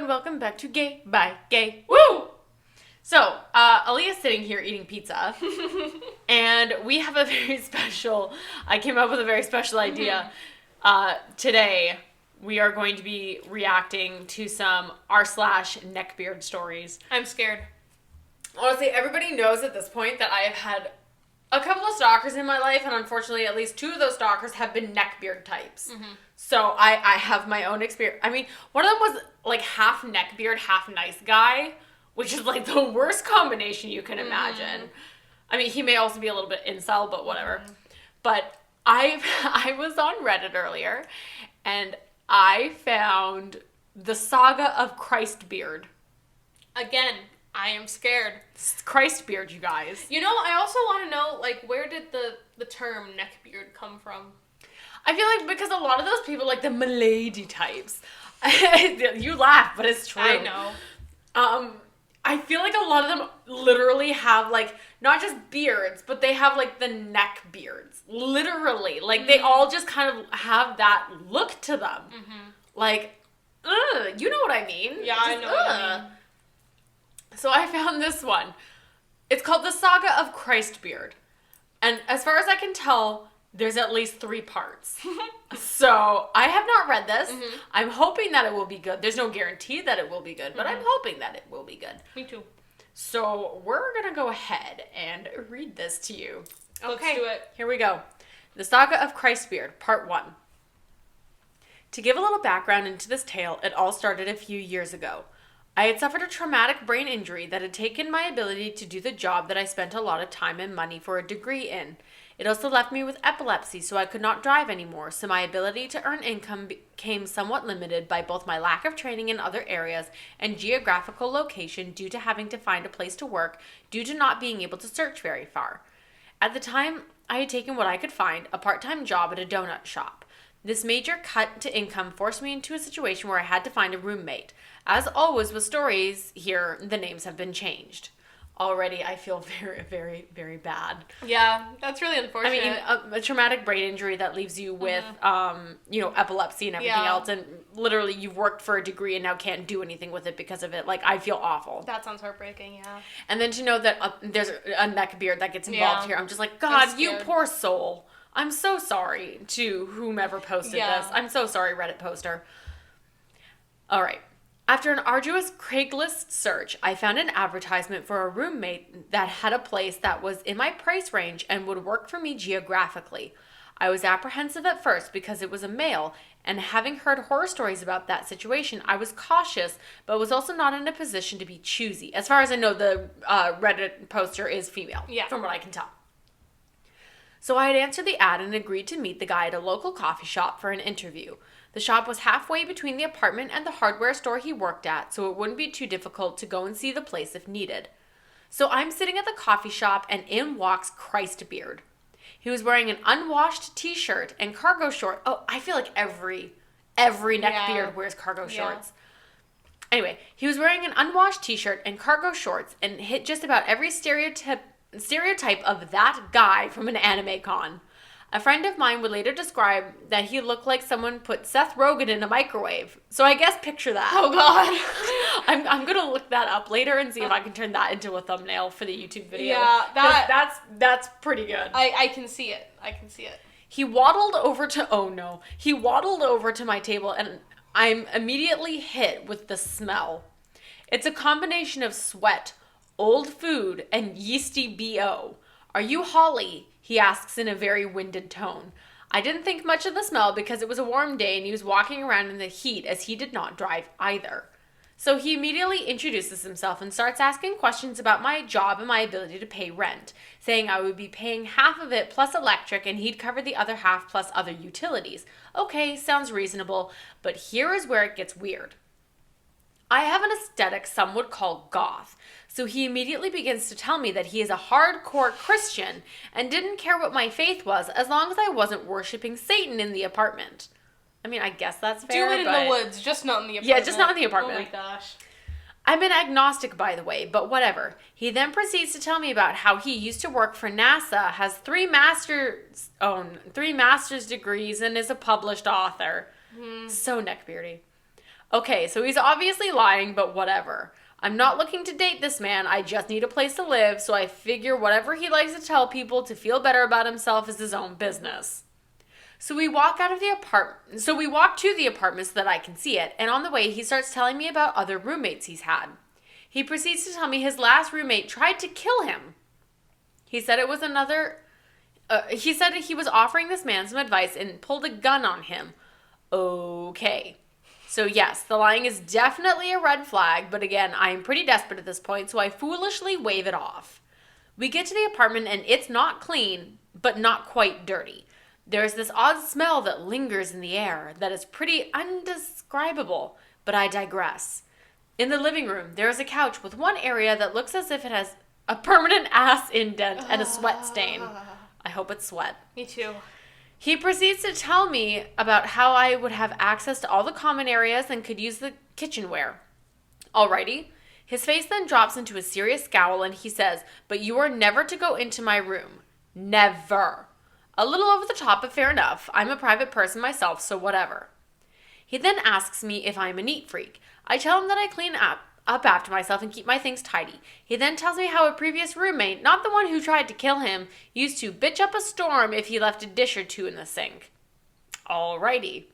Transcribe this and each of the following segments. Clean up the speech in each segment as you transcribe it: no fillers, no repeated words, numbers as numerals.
and welcome back to Gay by Gay. Woo! So, Aaliyah's sitting here eating pizza, and we have a very special, I came up with a very special idea. Today, we are going to be reacting to some r/Neckbeard stories. I'm scared. Honestly, everybody knows at this point that I have had a couple of stalkers in my life, and unfortunately, at least 2 of those stalkers have been neckbeard types. So I have my own experience. I mean, one of them was like half neckbeard, half nice guy, which is like the worst combination you can imagine. I mean, he may also be a little bit incel, but whatever. But I was on Reddit earlier, and I found the Saga of Christbeard. Again, I am scared. Christbeard, you guys. You know, I also want to know, like, where did the term neckbeard come from? I feel like because a lot of those people, like the milady types, you laugh, but it's true. I know. I feel like a lot of them literally have, like, not just beards, but they have, like, the neck beards. Literally. Like, they all just kind of have that look to them. Like, you know what I mean? Yeah, I know what I mean. So I found this one. It's called the Saga of Christbeard. And as far as I can tell, there's at least 3 parts. So I have not read this. I'm hoping that it will be good. There's no guarantee that it will be good, but I'm hoping that it will be good. Me too. So we're going to go ahead and read this to you. Let's do it. Here we go. The Saga of Christbeard, Part 1. To give a little background into this tale, it all started a few years ago. I had suffered a traumatic brain injury that had taken my ability to do the job that I spent a lot of time and money for a degree in. It also left me with epilepsy, so I could not drive anymore, so my ability to earn income became somewhat limited by both my lack of training in other areas and geographical location due to having to find a place to work due to not being able to search very far. At the time, I had taken what I could find, a part-time job at a donut shop. This major cut to income forced me into a situation where I had to find a roommate. As always with stories here, the names have been changed. Already, I feel very, very, very bad. Yeah, that's really unfortunate. I mean, a traumatic brain injury that leaves you with, epilepsy and everything else, and literally you've worked for a degree and now can't do anything with it because of it. Like, I feel awful. That sounds heartbreaking, yeah. And then to know that there's a neckbeard that gets involved here, I'm just like, God, you poor soul. I'm so sorry to whomever posted this. I'm so sorry, Reddit poster. All right. After an arduous Craigslist search, I found an advertisement for a roommate that had a place that was in my price range and would work for me geographically. I was apprehensive at first because it was a male, and having heard horror stories about that situation, I was cautious, but was also not in a position to be choosy. As far as I know, the Reddit poster is female, from what I can tell. So I had answered the ad and agreed to meet the guy at a local coffee shop for an interview. The shop was halfway between the apartment and the hardware store he worked at, so it wouldn't be too difficult to go and see the place if needed. So I'm sitting at the coffee shop, and in walks Christbeard. He was wearing an unwashed t-shirt and cargo shorts. Oh, I feel like every neckbeard wears cargo shorts. Anyway, he was wearing an unwashed t-shirt and cargo shorts and hit just about every stereotype of that guy from an anime con. A friend of mine would later describe that he looked like someone put Seth Rogen in a microwave. So I guess picture that. Oh, God. I'm going to look that up later and see if I can turn that into a thumbnail for the YouTube video. Yeah, that's pretty good. I can see it. I can see it. He waddled over to my table, and I'm immediately hit with the smell. It's a combination of sweat, old food, and yeasty BO. Are you Holly? He asks in a very winded tone. I didn't think much of the smell because it was a warm day and he was walking around in the heat as he did not drive either. So he immediately introduces himself and starts asking questions about my job and my ability to pay rent, saying I would be paying half of it plus electric and he'd cover the other half plus other utilities. Okay, sounds reasonable, but here is where it gets weird. I have an aesthetic some would call goth, so he immediately begins to tell me that he is a hardcore Christian and didn't care what my faith was as long as I wasn't worshiping Satan in the apartment. I mean, I guess that's fair. Do it in the woods, just not in the apartment. Yeah, just not in the apartment. Oh my gosh. I'm an agnostic, by the way, but whatever. He then proceeds to tell me about how he used to work for NASA, has 3 master's degrees, and is a published author. So neckbeardy. Okay, so he's obviously lying, but whatever. I'm not looking to date this man, I just need a place to live, so I figure whatever he likes to tell people to feel better about himself is his own business. So we walk to the apartment so that I can see it, and on the way he starts telling me about other roommates he's had. He proceeds to tell me his last roommate tried to kill him. He said he said he was offering this man some advice and pulled a gun on him. Okay. So yes, the lying is definitely a red flag, but again, I am pretty desperate at this point, so I foolishly wave it off. We get to the apartment and it's not clean, but not quite dirty. There's this odd smell that lingers in the air that is pretty undescribable, but I digress. In the living room, there is a couch with one area that looks as if it has a permanent ass indent and a sweat stain. I hope it's sweat. Me too. He proceeds to tell me about how I would have access to all the common areas and could use the kitchenware. Alrighty. His face then drops into a serious scowl and he says, "But you are never to go into my room. Never." A little over the top, but fair enough. I'm a private person myself, so whatever. He then asks me if I'm a neat freak. I tell him that I clean up after myself and keep my things tidy. He then tells me how a previous roommate, not the one who tried to kill him, used to bitch up a storm if he left a dish or two in the sink. Alrighty.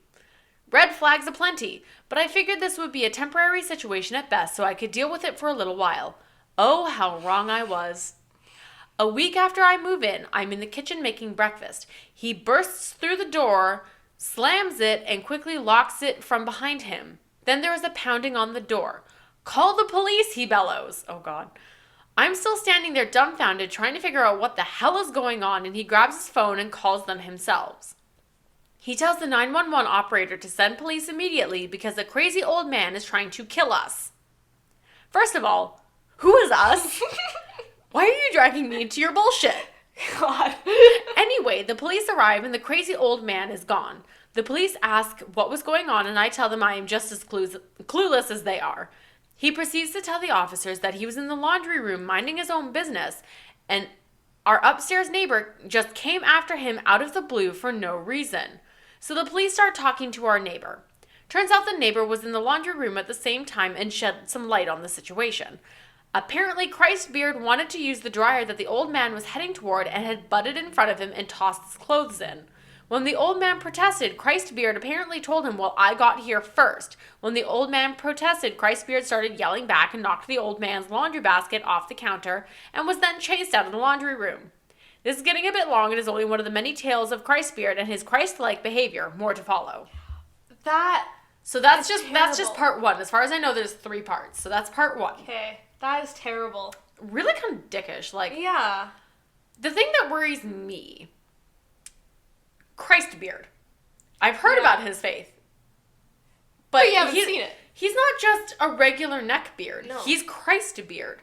Red flags aplenty, but I figured this would be a temporary situation at best so I could deal with it for a little while. Oh, how wrong I was. A week after I move in, I'm in the kitchen making breakfast. He bursts through the door, slams it, and quickly locks it from behind him. Then there is a pounding on the door. "Call the police," he bellows. Oh, God. I'm still standing there dumbfounded, trying to figure out what the hell is going on, and he grabs his phone and calls them himself. He tells the 911 operator to send police immediately because a crazy old man is trying to kill us. First of all, who is us? Why are you dragging me into your bullshit? God. Anyway, the police arrive and the crazy old man is gone. The police ask what was going on, and I tell them I am just as clueless as they are. He proceeds to tell the officers that he was in the laundry room minding his own business, and our upstairs neighbor just came after him out of the blue for no reason. So the police start talking to our neighbor. Turns out the neighbor was in the laundry room at the same time and shed some light on the situation. Apparently, Christbeard wanted to use the dryer that the old man was heading toward and had butted in front of him and tossed his clothes in. When the old man protested, Christbeard apparently told him, "Well, I got here first." When the old man protested, Christbeard started yelling back and knocked the old man's laundry basket off the counter and was then chased out of the laundry room. This is getting a bit long and is only one of the many tales of Christbeard and his Christ-like behavior. More to follow. So that's just part one. As far as I know, there's 3 parts. So that's part 1. Okay. That is terrible. Really kind of dickish. Like, yeah. The thing that worries me, Christbeard. I've heard about his faith. But you haven't seen it. He's not just a regular neckbeard. No. He's Christbeard.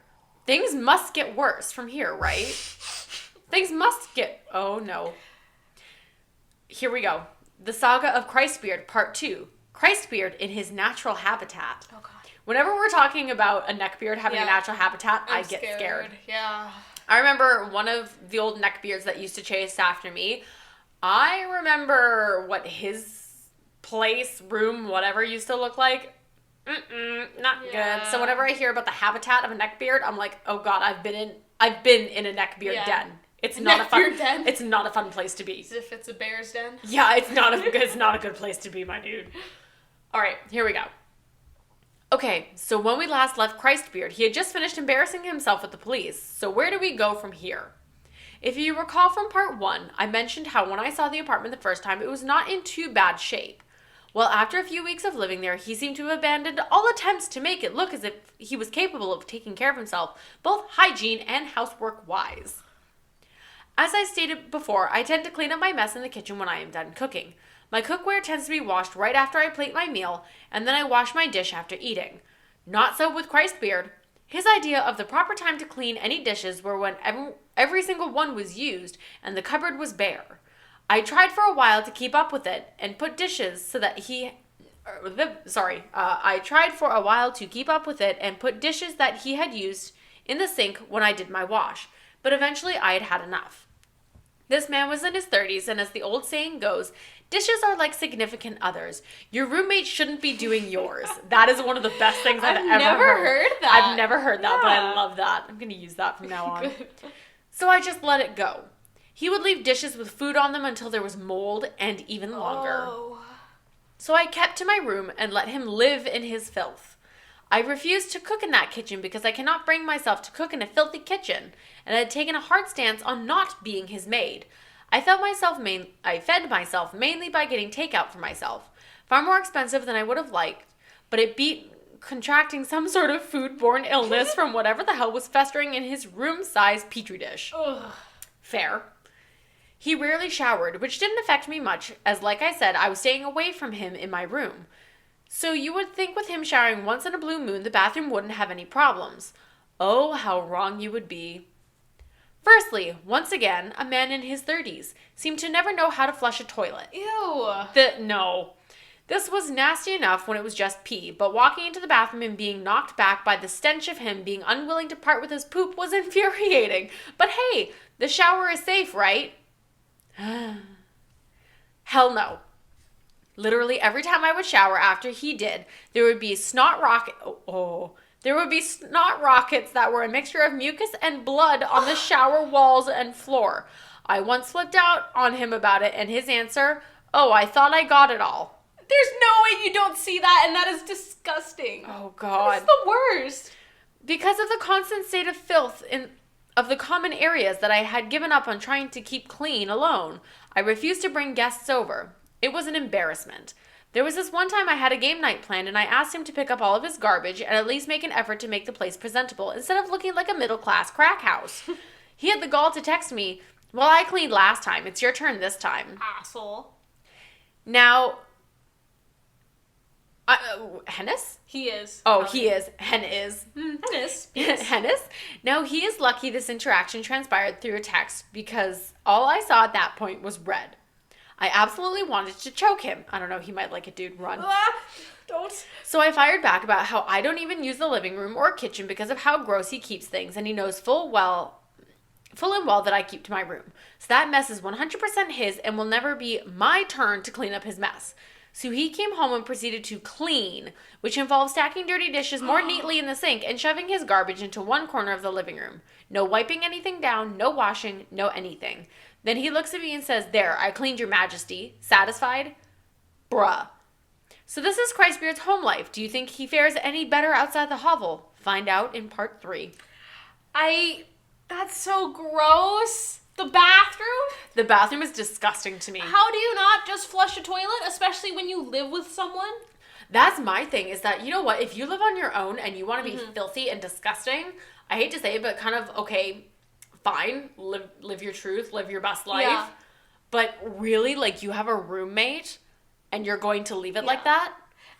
Things must get worse from here, right? Things must get... Oh, no. Here we go. The Saga of Christbeard, Part 2. Christbeard in his natural habitat. Oh, God. Whenever we're talking about a neckbeard having a natural habitat, I get scared. Yeah. I remember one of the old neckbeards that used to chase after me. I remember what his place, room, whatever used to look like. Not good. So whenever I hear about the habitat of a neckbeard, I'm like, oh God, I've been in a neckbeard den. It's not a fun place to be. As if it's a bear's den. Yeah, it's not a good place to be, my dude. All right, here we go. Okay, so when we last left Christbeard, he had just finished embarrassing himself with the police. So where do we go from here? If you recall from part 1, I mentioned how when I saw the apartment the first time, it was not in too bad shape. Well, after a few weeks of living there, he seemed to have abandoned all attempts to make it look as if he was capable of taking care of himself, both hygiene and housework-wise. As I stated before, I tend to clean up my mess in the kitchen when I am done cooking. My cookware tends to be washed right after I plate my meal, and then I wash my dish after eating. Not so with Christbeard. His idea of the proper time to clean any dishes were when every single one was used and the cupboard was bare. I tried for a while to keep up with it and put dishes so that I tried for a while to keep up with it and put dishes that he had used in the sink when I did my wash, but eventually I had had enough. This man was in his 30s, and as the old saying goes, dishes are like significant others. Your roommate shouldn't be doing yours. That is one of the best things I've ever heard. That. I've never heard that, but I love that. I'm going to use that from now on. So I just let it go. He would leave dishes with food on them until there was mold, and even longer. So I kept to my room and let him live in his filth. I refused to cook in that kitchen because I cannot bring myself to cook in a filthy kitchen, and I had taken a hard stance on not being his maid. I fed myself mainly by getting takeout for myself, far more expensive than I would have liked, but it beat contracting some sort of foodborne illness from whatever the hell was festering in his room-sized petri dish. Ugh. Fair. He rarely showered, which didn't affect me much, as like I said, I was staying away from him in my room. So you would think with him showering once in a blue moon, the bathroom wouldn't have any problems. Oh, how wrong you would be. Firstly, once again, a man in his 30s seemed to never know how to flush a toilet. Ew. No. This was nasty enough when it was just pee, but walking into the bathroom and being knocked back by the stench of him being unwilling to part with his poop was infuriating. But hey, the shower is safe, right? Hell no. Literally every time I would shower after he did, there would be snot rockets that were a mixture of mucus and blood on the shower walls and floor. I once flipped out on him about it, and his answer, "Oh, I thought I got it all." There's no way you don't see that, and that is disgusting. Oh, God. That's the worst. Because of the constant state of filth of the common areas that I had given up on trying to keep clean alone, I refused to bring guests over. It was an embarrassment. There was this one time I had a game night planned, and I asked him to pick up all of his garbage and at least make an effort to make the place presentable instead of looking like a middle-class crack house. He had the gall to text me, "Well, I cleaned last time. It's your turn this time." Asshole. Now, Hennis? He is. Oh, he is. Hennis. Hennis. Hennis? Now, he is lucky this interaction transpired through a text because all I saw at that point was red. I absolutely wanted to choke him. I don't know, he might like a dude. Run. Don't. So I fired back about how I don't even use the living room or kitchen because of how gross he keeps things, and he knows full and well that I keep to my room. So that mess is 100% his and will never be my turn to clean up his mess. So he came home and proceeded to clean, which involves stacking dirty dishes more neatly in the sink and shoving his garbage into one corner of the living room. No wiping anything down, no washing, no anything. Then he looks at me and says, "There, I cleaned, your majesty." Satisfied? Bruh. So this is Christbeard's home life. Do you think he fares any better outside the hovel? Find out in part 3. That's so gross. The bathroom? The bathroom is disgusting to me. How do you not just flush a toilet, especially when you live with someone? That's my thing, is that, you know what, if you live on your own and you want to be filthy and disgusting, I hate to say it, but kind of, okay, fine, live your truth, live your best life. Yeah. But really, like, you have a roommate and you're going to leave it like that?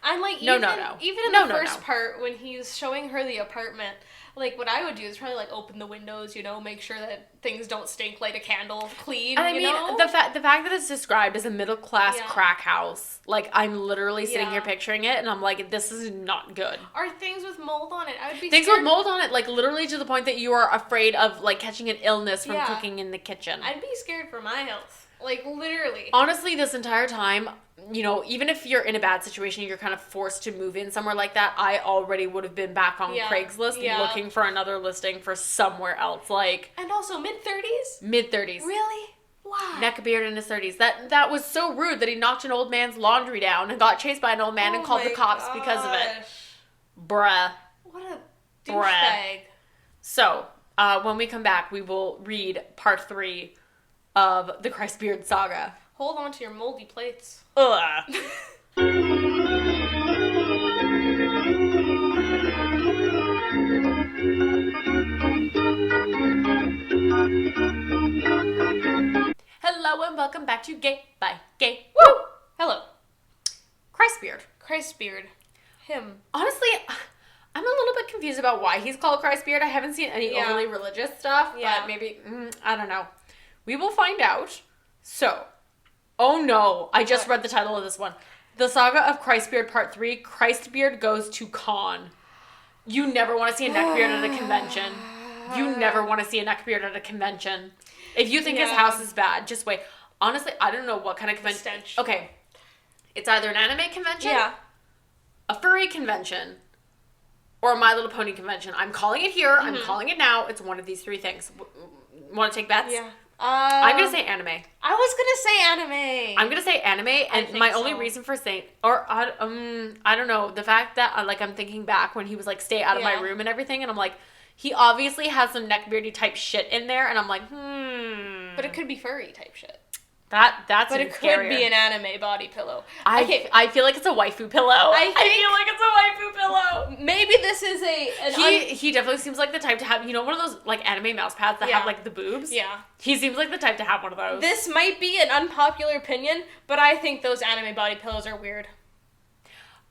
I'm like, No. Even in the first part, when he's showing her the apartment, like, what I would do is probably, like, open the windows, you know, make sure that things don't stink, light a candle, clean, and I mean, know? the fact that it's described as a middle-class crack house, like, I'm literally sitting here picturing it, and I'm like, this is not good. Are things with mold on it? I would be Things scared. with mold on it, like, literally to the point that you are afraid of, like, catching an illness from cooking in the kitchen. I'd be scared for my health. Like, literally. Honestly, this entire time, you know, even if you're in a bad situation, you're kind of forced to move in somewhere like that, I already would have been back on Craigslist looking for another listing for somewhere else. Like, and also mid-30s? Mid-30s. Really? Wow. Neckbeard in his 30s. That was so rude that he knocked an old man's laundry down and got chased by an old man and called the cops because of it. Bruh. What a douchebag. So, when we come back, we will read part 3 of the Christbeard saga. Hold on to your moldy plates. Ugh. Hello and welcome back to Gay by Gay. Woo! Hello. Christbeard. Him. Honestly, I'm a little bit confused about why he's called Christbeard. I haven't seen any overly religious stuff, but maybe, I don't know. We will find out. So, oh no, I just read the title of this one. The Saga of Christbeard Part 3, Christbeard Goes to Con. You never want to see a neckbeard at a convention. You never want to see a neckbeard at a convention. If you think his house is bad, just wait. Honestly, I don't know what kind of convention. Okay. It's either an anime convention, a furry convention, or a My Little Pony convention. I'm calling it here. I'm calling it now. It's one of these three things. Want to take bets? Yeah. I'm going to say anime. I was going to say anime. I'm going to say anime, and my only reason for saying, I don't know, the fact that, I'm thinking back when he was, stay out of my room and everything, and I'm like, he obviously has some neckbeardy type shit in there, and I'm like, But it could be furry type shit. That's But it could be an anime body pillow. I feel like it's a waifu pillow. I feel like it's a waifu pillow. Maybe this is he definitely seems like the type to have, one of those anime mouse pads that have the boobs. Yeah. He seems like the type to have one of those. This might be an unpopular opinion, but I think those anime body pillows are weird.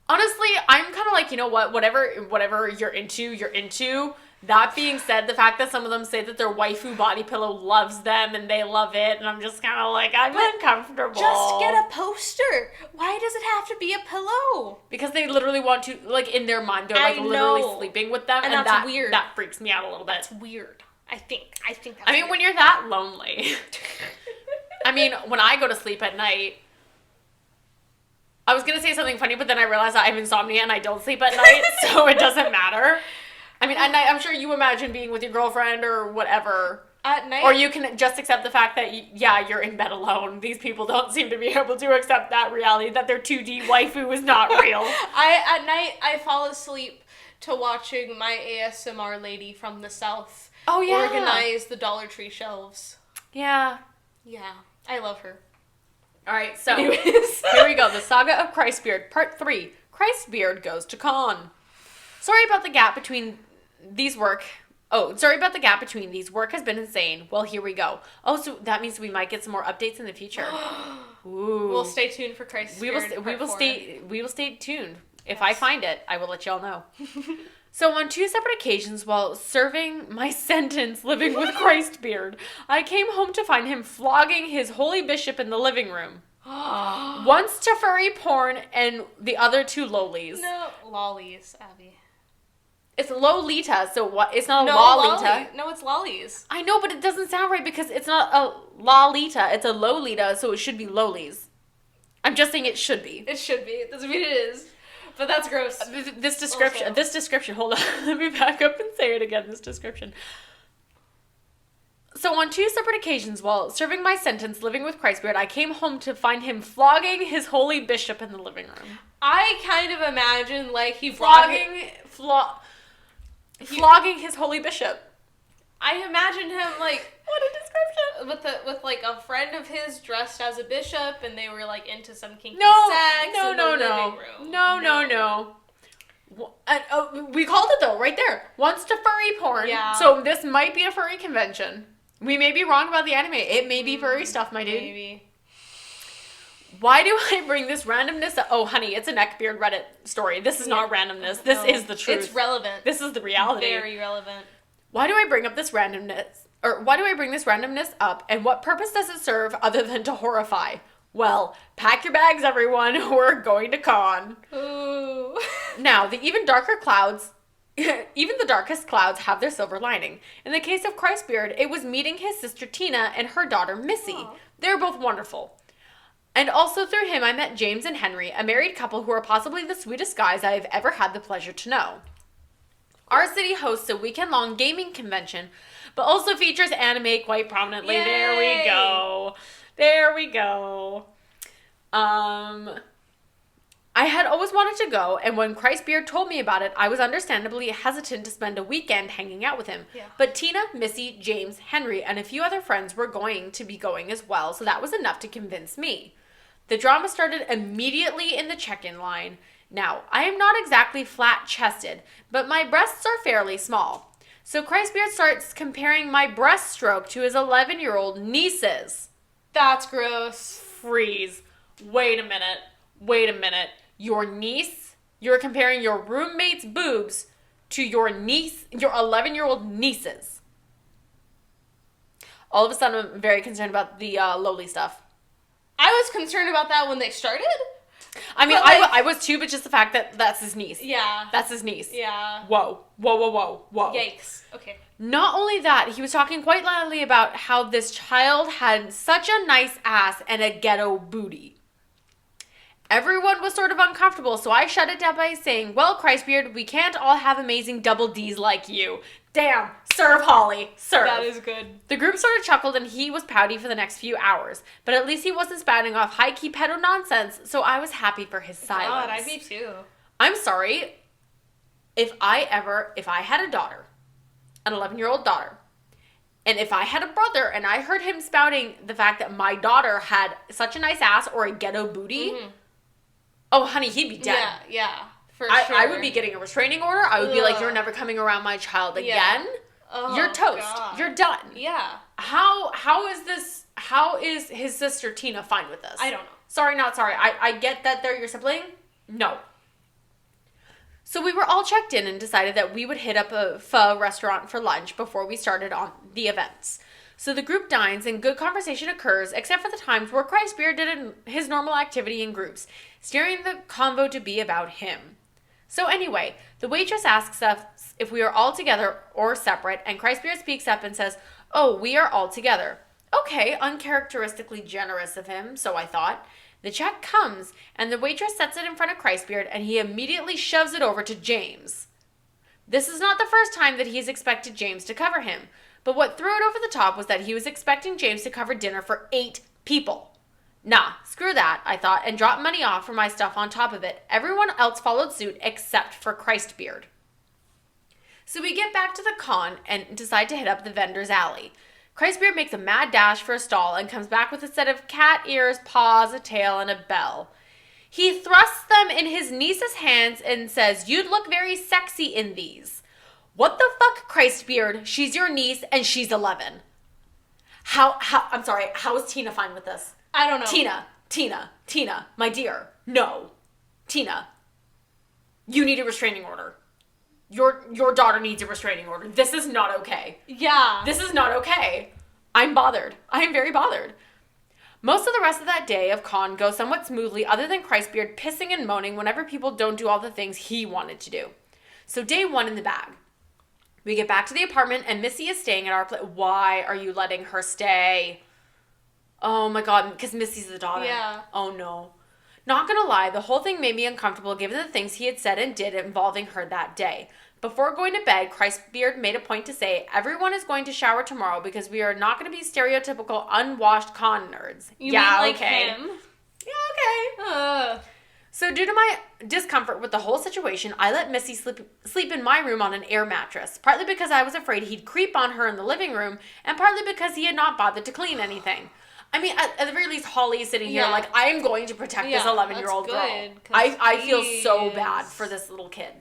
Honestly, I'm kind of like, you know what, whatever you're into, you're into. That being said, the fact that some of them say that their waifu body pillow loves them and they love it, and I'm just kind of like, I'm uncomfortable. Just get a poster. Why does it have to be a pillow? Because they literally want to, in their mind, they're literally sleeping with them, and that's weird. That freaks me out a little bit. That's weird. I think that's weird. When you're that lonely. When I go to sleep at night, I was going to say something funny, but then I realized that I have insomnia and I don't sleep at night, so it doesn't matter. At night, I'm sure you imagine being with your girlfriend or whatever. At night? Or you can just accept the fact that, you're in bed alone. These people don't seem to be able to accept that reality, that their 2D waifu is not real. At night, I fall asleep to watching my ASMR lady from the South organize the Dollar Tree shelves. Yeah. Yeah. I love her. All right, so here we go. The Saga of Christbeard, Part 3. Christbeard goes to con. Sorry about the gap between these work. Work has been insane. Well, here we go. Oh, so that means we might get some more updates in the future. Ooh. We'll stay tuned for Christbeard. We will stay tuned. If I find it, I will let y'all know. So on 2 separate occasions while serving my sentence living with Christbeard, I came home to find him flogging his holy bishop in the living room. Once to furry porn and the other to lollies. No, lollies, Abby. It's Lolita, so what? It's not a Lolita. No, it's lollies. I know, but it doesn't sound right because it's not a Lolita. It's a Lolita, so it should be lollies. I'm just saying it should be. It should be. It doesn't mean it is. But that's gross. This description, hold on. Let me back up and say it again, this description. So on 2 separate occasions while serving my sentence living with Christbeard, I came home to find him flogging his holy bishop in the living room. I kind of imagine he flogging his holy bishop. I imagine him what a description with a friend of his dressed as a bishop, and they were into some kinky sex in the living room. No. We called it though, right there. Once to furry porn. Yeah. So this might be a furry convention. We may be wrong about the anime. It may be furry stuff, my dude. Maybe. Why do I bring this randomness up? Oh, honey, it's a Neckbeard Reddit story. This is not randomness. This is the truth. It's relevant. This is the reality. Very relevant. Why do I bring up this randomness? Or why do I bring this randomness up? And what purpose does it serve other than to horrify? Well, pack your bags, everyone. We're going to con. Ooh. Now, even the darkest clouds have their silver lining. In the case of Christbeard, it was meeting his sister Tina and her daughter Missy. Aww. They're both wonderful. And also through him, I met James and Henry, a married couple who are possibly the sweetest guys I have ever had the pleasure to know. Our city hosts a weekend-long gaming convention, but also features anime quite prominently. Yay! There we go. I had always wanted to go, and when Christbeard told me about it, I was understandably hesitant to spend a weekend hanging out with him. Yeah. But Tina, Missy, James, Henry, and a few other friends were going to be going as well, so that was enough to convince me. The drama started immediately in the check-in line. Now, I am not exactly flat-chested, but my breasts are fairly small. So Christbeard starts comparing my breaststroke to his 11-year-old niece's. That's gross. Freeze. Wait a minute. Your niece? You're comparing your roommate's boobs to your 11-year-old niece's. All of a sudden, I'm very concerned about the lowly stuff. I was concerned about that when they started. I mean, I was too, but just the fact that that's his niece. Yeah. That's his niece. Yeah. Whoa. Yikes. Okay. Not only that, he was talking quite loudly about how this child had such a nice ass and a ghetto booty. Everyone was sort of uncomfortable, so I shut it down by saying, well, Christbeard, we can't all have amazing double Ds like you. Damn. Serve, Holly. Serve. That is good. The group sort of chuckled and he was pouty for the next few hours. But at least he wasn't spouting off high-key pedo nonsense, so I was happy for his silence. God, I'd be too. I'm sorry. If I had a daughter, an 11-year-old daughter, and if I had a brother and I heard him spouting the fact that my daughter had such a nice ass or a ghetto booty, oh, honey, he'd be dead. Yeah. For sure. I would be getting a restraining order. I would be like, you're never coming around my child again. Yeah. Oh, you're toast. God. You're done. Yeah. How is his sister Tina fine with this? I don't know. Sorry, not sorry. I get that they're your sibling. No. So we were all checked in and decided that we would hit up a pho restaurant for lunch before we started on the events. So the group dines and good conversation occurs, except for the times where Christbeard did his normal activity in groups, steering the convo to be about him. So anyway, the waitress asks us if we are all together or separate, and Christbeard speaks up and says, oh, we are all together. Okay, uncharacteristically generous of him, so I thought. The check comes, and the waitress sets it in front of Christbeard, and he immediately shoves it over to James. This is not the first time that he's expected James to cover him, but what threw it over the top was that he was expecting James to cover dinner for 8 people. Nah, screw that, I thought, and dropped money off for my stuff on top of it. Everyone else followed suit except for Christbeard. So we get back to the con and decide to hit up the vendor's alley. Christbeard makes a mad dash for a stall and comes back with a set of cat ears, paws, a tail, and a bell. He thrusts them in his niece's hands and says, you'd look very sexy in these. What the fuck, Christbeard? She's your niece and she's 11. I'm sorry, how is Tina fine with this? I don't know. Tina, my dear, no. Tina, you need a restraining order. Your daughter needs a restraining order. This is not okay. Yeah. This is not okay. I'm bothered. I am very bothered. Most of the rest of that day of con goes somewhat smoothly other than Christbeard pissing and moaning whenever people don't do all the things he wanted to do. So day 1 in the bag. We get back to the apartment and Missy is staying at our place. Why are you letting her stay? Oh my God, because Missy's the daughter. Yeah. Oh no. Not gonna lie, the whole thing made me uncomfortable given the things he had said and did involving her that day. Before going to bed, Christbeard made a point to say, everyone is going to shower tomorrow because we are not going to be stereotypical unwashed con nerds. You mean like him? Yeah, okay. So due to my discomfort with the whole situation, I let Missy sleep in my room on an air mattress, partly because I was afraid he'd creep on her in the living room, and partly because he had not bothered to clean anything. I mean, at the very least, Holly is sitting here like, I am going to protect this 11-year-old girl. I feel so bad for this little kid.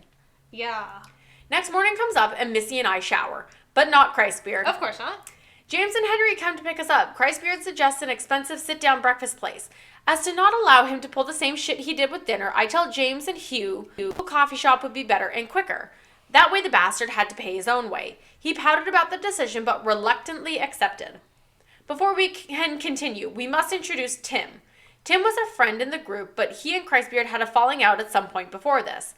Yeah. Next morning comes up and Missy and I shower, but not Christbeard. Of course not. James and Henry come to pick us up. Christbeard suggests an expensive sit-down breakfast place. As to not allow him to pull the same shit he did with dinner, I tell James and Hugh a coffee shop would be better and quicker. That way the bastard had to pay his own way. He pouted about the decision, but reluctantly accepted. Before we can continue, we must introduce Tim. Tim was a friend in the group, but he and Christbeard had a falling out at some point before this.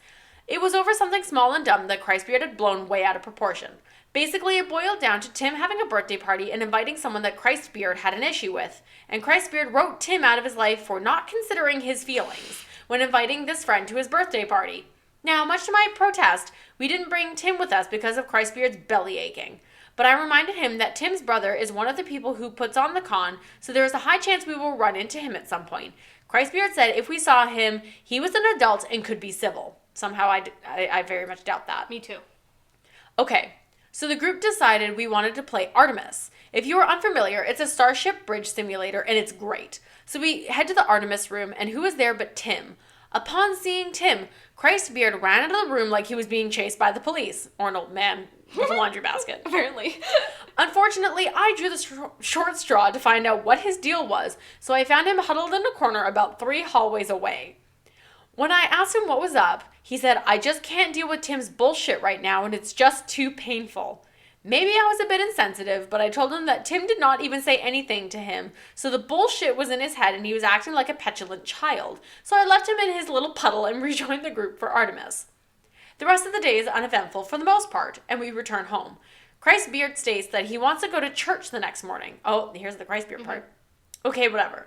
It was over something small and dumb that Christbeard had blown way out of proportion. Basically, it boiled down to Tim having a birthday party and inviting someone that Christbeard had an issue with, and Christbeard wrote Tim out of his life for not considering his feelings when inviting this friend to his birthday party. Now, much to my protest, we didn't bring Tim with us because of Christbeard's belly aching. But I reminded him that Tim's brother is one of the people who puts on the con, so there is a high chance we will run into him at some point. Christbeard said if we saw him, he was an adult and could be civil. Somehow I very much doubt that. Me too. Okay, so the group decided we wanted to play Artemis. If you are unfamiliar, it's a Starship bridge simulator and it's great. So we head to the Artemis room and who is there but Tim? Upon seeing Tim, Christbeard ran out of the room like he was being chased by the police. Or an old man with a laundry basket. Apparently. Unfortunately, I drew the short straw to find out what his deal was, so I found him huddled in a corner about 3 hallways away. When I asked him what was up, he said, I just can't deal with Tim's bullshit right now and it's just too painful. Maybe I was a bit insensitive, but I told him that Tim did not even say anything to him, so the bullshit was in his head and he was acting like a petulant child. So I left him in his little puddle and rejoined the group for Artemis. The rest of the day is uneventful for the most part, and we return home. Christbeard states that he wants to go to church the next morning. Oh, here's the Christbeard part. Okay, whatever.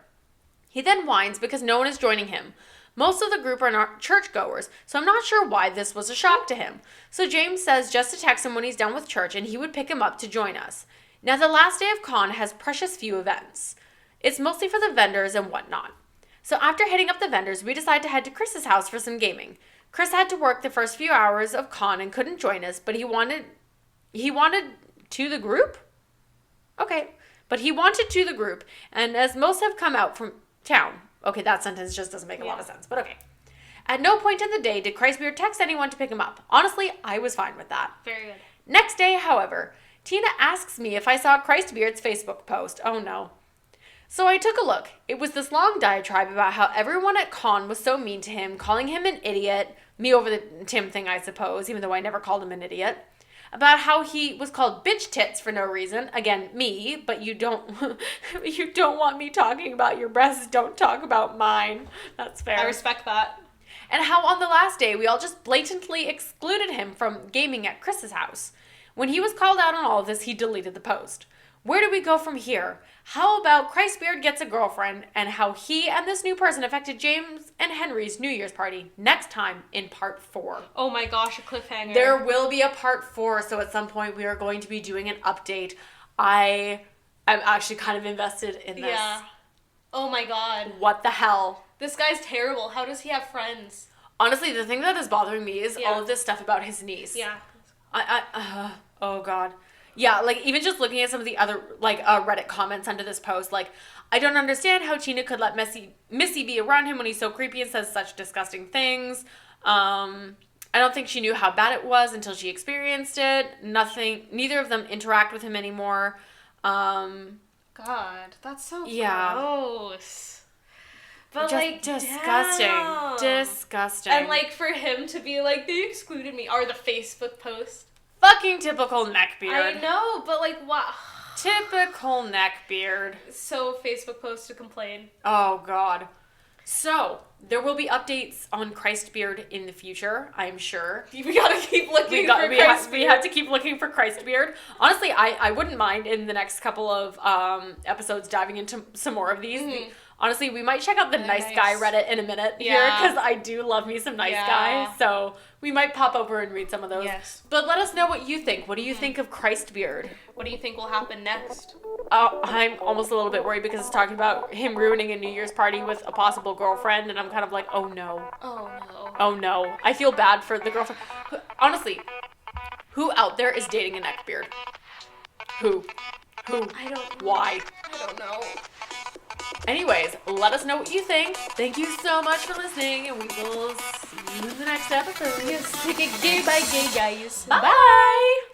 He then whines because no one is joining him. Most of the group are not churchgoers, so I'm not sure why this was a shock to him. So James says just to text him when he's done with church and he would pick him up to join us. Now the last day of con has precious few events. It's mostly for the vendors and whatnot. So after hitting up the vendors, we decide to head to Chris's house for some gaming. Chris had to work the first few hours of con and couldn't join us, but he wanted to the group? Okay. But he wanted to the group, and as most have come out from town. Okay, that sentence just doesn't make a lot of sense, but okay. At no point in the day did Christbeard text anyone to pick him up. Honestly, I was fine with that. Very good. Next day, however, Tina asks me if I saw Christbeard's Facebook post. Oh no. So I took a look. It was this long diatribe about how everyone at con was so mean to him, calling him an idiot. Me over the Tim thing, I suppose, even though I never called him an idiot. About how he was called bitch tits for no reason. Again, me, but you don't want me talking about your breasts. Don't talk about mine. That's fair. I respect that. And how on the last day, we all just blatantly excluded him from gaming at Chris's house. When he was called out on all of this, he deleted the post. Where do we go from here? How about Christbeard gets a girlfriend and how he and this new person affected James and Henry's New Year's party next time in part 4. Oh my gosh, a cliffhanger. There will be a part 4, so at some point we are going to be doing an update. I am actually kind of invested in this. Yeah. Oh my god. What the hell? This guy's terrible. How does he have friends? Honestly, the thing that is bothering me is all of this stuff about his niece. Yeah. Oh god. Yeah, like, even just looking at some of the other, like, Reddit comments under this post, like, I don't understand how Tina could let Missy be around him when he's so creepy and says such disgusting things. I don't think she knew how bad it was until she experienced it. Neither of them interact with him anymore. God, that's so gross. But, just like, disgusting. damn. Disgusting. And, like, for him to be like, they excluded me, or the Facebook post. Fucking typical Neckbeard. I know, but like, what? Typical Neckbeard. So, Facebook post to complain. Oh, God. So, there will be updates on Christbeard in the future, I'm sure. We gotta keep looking for Christbeard. We have to keep looking for Christbeard. Honestly, I wouldn't mind in the next couple of episodes diving into some more of these. Mm-hmm. Honestly, we might check out the nice guy Reddit in a minute here, because I do love me some nice guys. So we might pop over and read some of those. Yes. But let us know what you think. What do you think of Christbeard? What do you think will happen next? I'm almost a little bit worried because it's talking about him ruining a New Year's party with a possible girlfriend, and I'm kind of like, oh no. Oh no. Oh no. I feel bad for the girlfriend. Honestly, who out there is dating a Neckbeard? Who? I don't know. Why? I don't know. Anyways, let us know what you think. Thank you so much for listening, and we will see you in the next episode. Yes, take it gay by gay, guys. Bye!